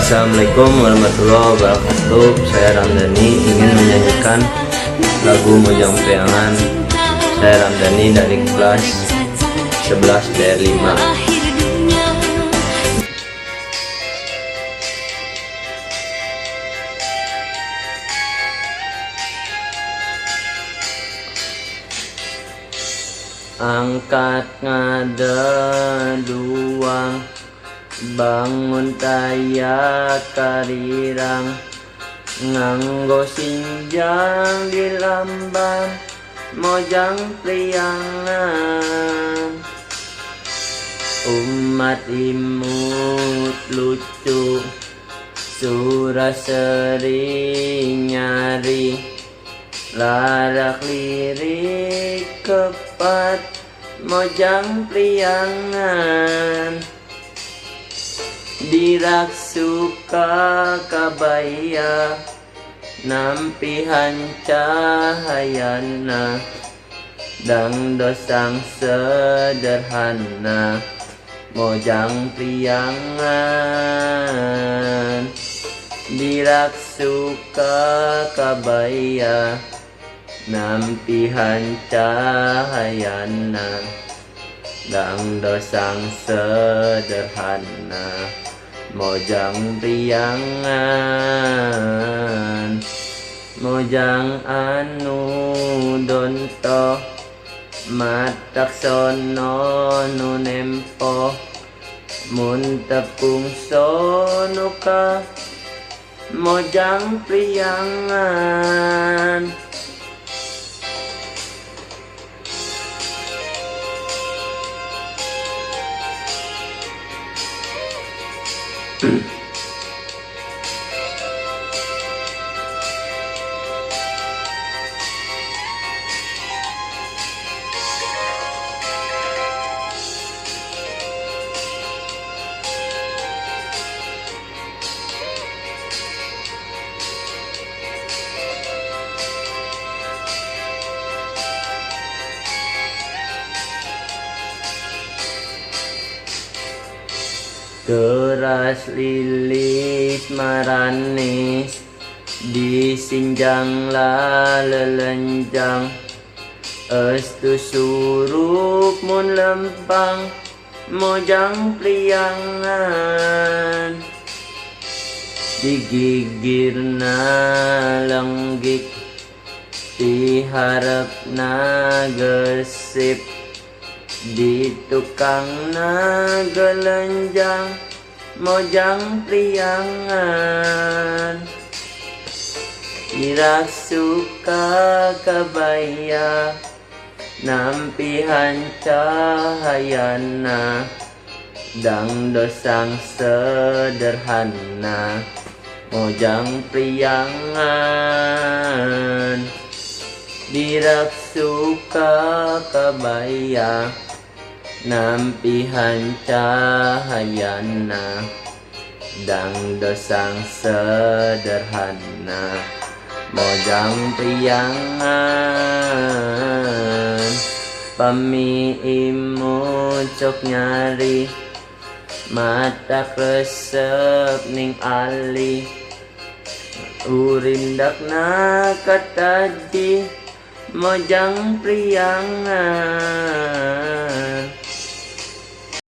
Assalamualaikum warahmatullahi wabarakatuh. Saya Ramdhani ingin menyanyikan lagu Mojang Priangan. Saya Ramdhani dari kelas 11 DR5. Angkat ngada duang, bangun taya karirang, nganggo sinjang di lambang Mojang Priangan. Umat imut lucu, surah seri nyari, larak lirik kepat Mojang Priangan. Dirak suka kabaya, nampihan cahayana, dang dosang sederhana Mojang Priangan. Dirak suka kabaya, nampihan cahayana, dang dosang sederhana Mojang Priangan. Mojang anu donto, matak sono nu nempo, mun tepung sonuka Mojang Priangan. Keras lilis maranis, disinjang lalelenjang, estu surup mun lempang Mojang Priangan. Digigirna lenggik, diharapna gesip, di tukang gelenjang Mojang Priangan. Dirak suka kabaya, nampihan cahayana, dang dosang sederhana Mojang Priangan. Dirak suka kabaya, nampihan cahayana, dang dosang sederhana Mojang Priangan. Pami imut cok nyari, mata kresep ning ali, urindakna katadi Mojang Priangan.